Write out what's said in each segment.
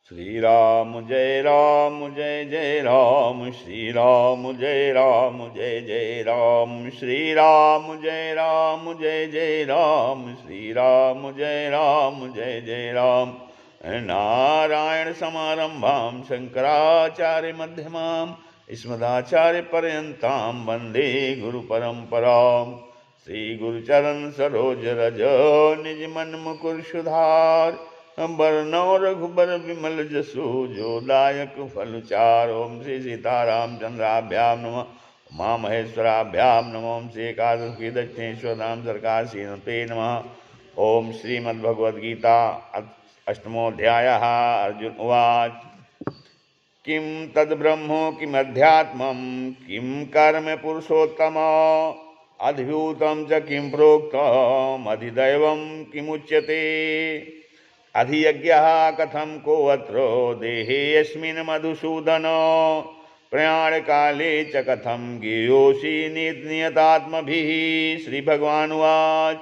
श्री राम जय जय राम, श्री राम जय जय राम, श्री राम जय जय राम, श्री राम जय जय राम। नारायण समारंभां शंकराचार्य मध्यमां अस्मदाचार्य पर्यन्तां वन्दे गुरु परंपरां। श्री गुरुचरण सरोज रज निज मन मुकुर सुधार, बरनौ रघुबर विमल जसु जो दायक फल चार। ओम श्री सीताराम चंद्राभ्यां नमः, उमा महेश्वराभ्यां नमः, ओम श्री एकादशी दक्षिणेश्वर धाम सरकार श्रीनते नमः। ओम श्रीमद्भगवद्गीता अष्टमोऽध्यायः। अर्जुन उवाच किं तद्ब्रह्मो किमध्यात्मं किं कर्म पुरुषोत्तम, अधिभूतं च किं प्रोक्तम् अधिदैवं किमुच्यते, अधियज्ञः कथं कोऽत्र देहेऽस्मिन् मधुसूदन, प्रयाणकाले च कथं ज्ञेयोऽसि नियतात्मभिः। श्रीभगवानुवाच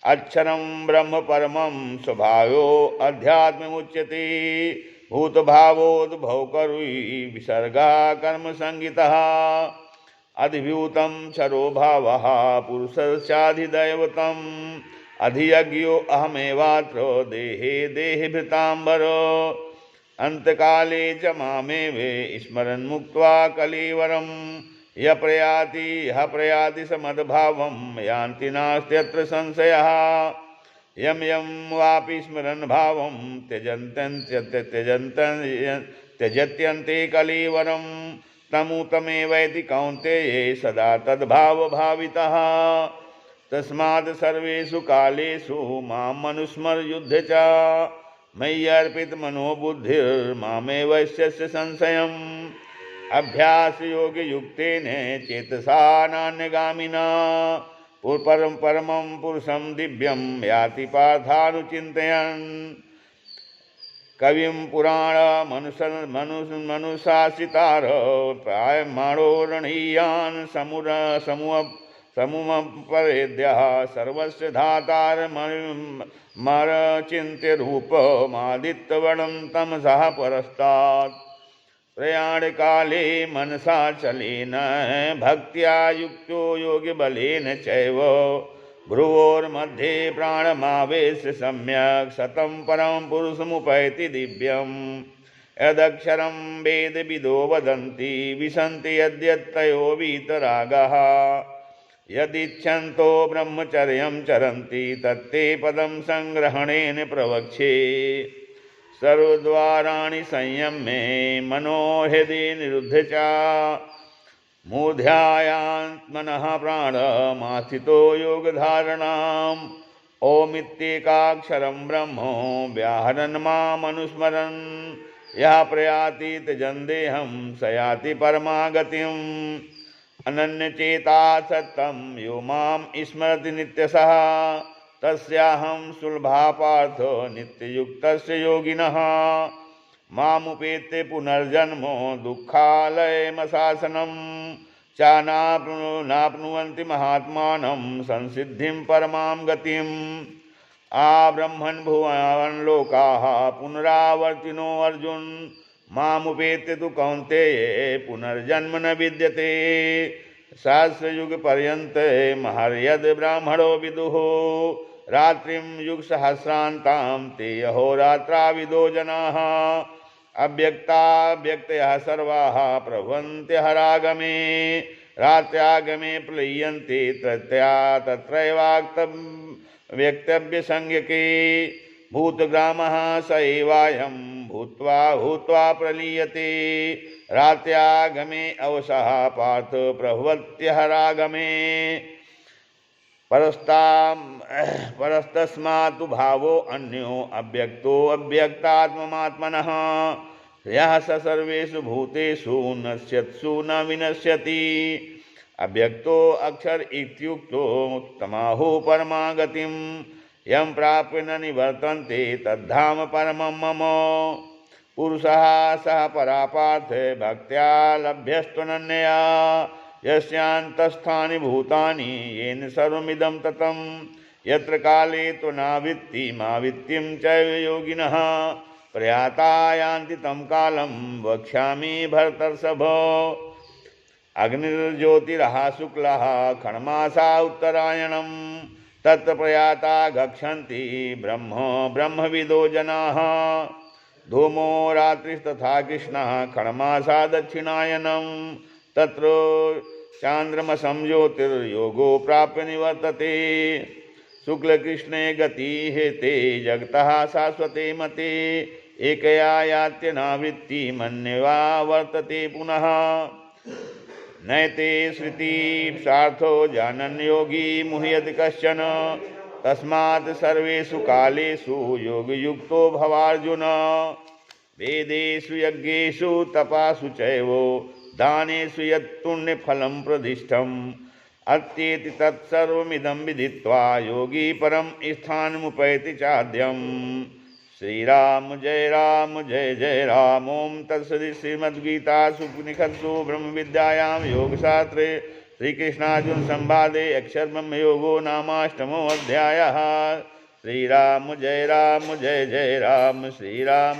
अक्षरं ब्रह्म परमं स्वभावो अध्यात्ममुच्यते, भूतभावोद्भवकरुई विसर्गः कर्मसंगितः, अधिभूतं क्षरो भावः पुरुषस्याधिदैवतम्, अधियज्ञो अहमेवात्र देहे देहभृतांबर, अंतकाले च मामेवे स्मरन् मुक्त्वा कलेवरम्, यः प्रयाति समद्भावं यान्ति नास्त्यत्र संशयः, यं यं वापि स्मरन् भावं त्यजत्यन्ते कलेवरं, तमुतमेवैति कौन्तेय सदा तद्भावभावितः। तस्मात् सर्वेषु कालेषु मां मनुस्मर युद्धे च, मयि अर्पित मनोबुद्धिर्मामेवैष्यस्य संशयम्, अभ्यासयोगयुक्तेन चेतसा नान्यगामिना, परमं पुरुषं दिव्यं याति पार्थानुचिन्तयन्। कविं पुराण मनुशासितार प्रायमाणो रणीयान् समुपरेद्यः, सर्वस्य धातारमचिन्त्य रूपमादित्यवर्णं तमसः परस्तात्, प्रयाणकाले मनसा चलेन भक्त्या युक्तो योगबलेन चैव, भ्रुवोर्मध्ये प्राणमावेश्य सम्यक् शतं परं पुरुषमुपैति दिव्यम्, यदक्षरं वेदविदो वदन्ति विशन्ति यद्यत्तयो वीतरागः, यदिच्छन्तो ब्रह्मचर्यं चरन्ति तत्ते पदं संग्रहणेन प्रवक्ष्ये, सर्वद्वाराणि संयम्य मनो हृदि निरुद्ध च, मूढायात्मनः प्राणमास्थितो योगधारणाम्, ओमित्येकाक्षरं ब्रह्म व्याहरन् मामनुस्मरन्, यः प्रयाति त्यजन्देहं स याति परमागतिम्, अनन्यचेता सत्तं यो मां स्मरति नित्यशः, तस्याहं सुलभा पार्थ नित्ययुक्तस्य योगिनः, मामुपेत्य पुनर्जन्मो दुःखालयमशासनम्, नाप्नुवन्ति महात्मानं संसिद्धिं परमां गतिम्, आब्रह्मन् भुवन् लोकाः पुनरावर्तिनो अर्जुन, मामुपेत्य तु कौन्तेय पुनर्जन्म न विद्यते, सहस्रयुगपर्यन्ते महर्यद् ब्राह्मणो विदुः, रात्रिं युगसहस्रान्तां ते अहोरात्राविदो जनाः, अव्यक्ताव्यक्तयः सर्वाः प्रभवन्त्यः रागमे, रात्र्यागमे प्रलीयन्ते तत्रैवाक्तव्यक्तव्यसंज्ञके, भूतग्रामः स एवायं भूत्वा प्रलीयते, रात्र्यागमे अवसः पार्थ प्रभवत्यः रागमे, परस्तस्मात् भावो अन्यो अव्यक्तो अव्यक्तात्ममात्मनः, यः स सर्वेषु भूतेषु नश्यत्सु न विनश्यति, अव्यक्तो अक्षर इत्युक्तो तमाहु परमागतिं, यं प्राप्य न निवर्तन्ते तद्धाम परमं मम, पुरुषः सः परापार्थ भक्त्या लभ्यस्त्वनन्यया, यस्यान्तस्थानि भूतानि येन सर्वमिदं ततं, यत्र काले त्वनावित्ति मावित्तिं चैव योगिनः, प्रयाता यान्ति तं कालं वक्ष्यामि भरतर्षभ। अग्निर्ज्योतिरः शुक्लः खण्मासा उत्तरायणं तत्र प्रयाता गच्छन्ति ब्रह्मविदो जनाः। धूमो रात्रिस्तथा कृष्णः खण्मासा दक्षिणायनं तत्र चान्द्रमसं ज्योतिर्योगो प्राप्य निवर्तते। शुक्लकृष्णे गति हेते जगतः शाश्वते मते एकया यात्यनावृत्ति मन्यवा वर्तते पुनः। नैते श्रुति सार्थो जानन् योगी मुह्यति कश्चन तस्मात् सर्वेषु कालेषु योगयुक्तो भवार्जुन। वेदेषु यज्ञेषु तपासु चैव दानेषु यत्पुण्यफलं प्रदिष्टम् अत्येति तत्सर्वमिदं विदित्वा योगी परम स्थानमुपैति चाद्यम्। श्रीराम जय जय राम। ओं तत्सदि श्रीमद्गीतासु उपनिषत्सु ब्रह्म विद्यायां योगशास्त्रे श्रीकृष्णार्जुन संवादे अक्षरब्रह्मयोगो नामाष्टमो अध्यायः। श्रीराम जय जय राम। श्रीराम।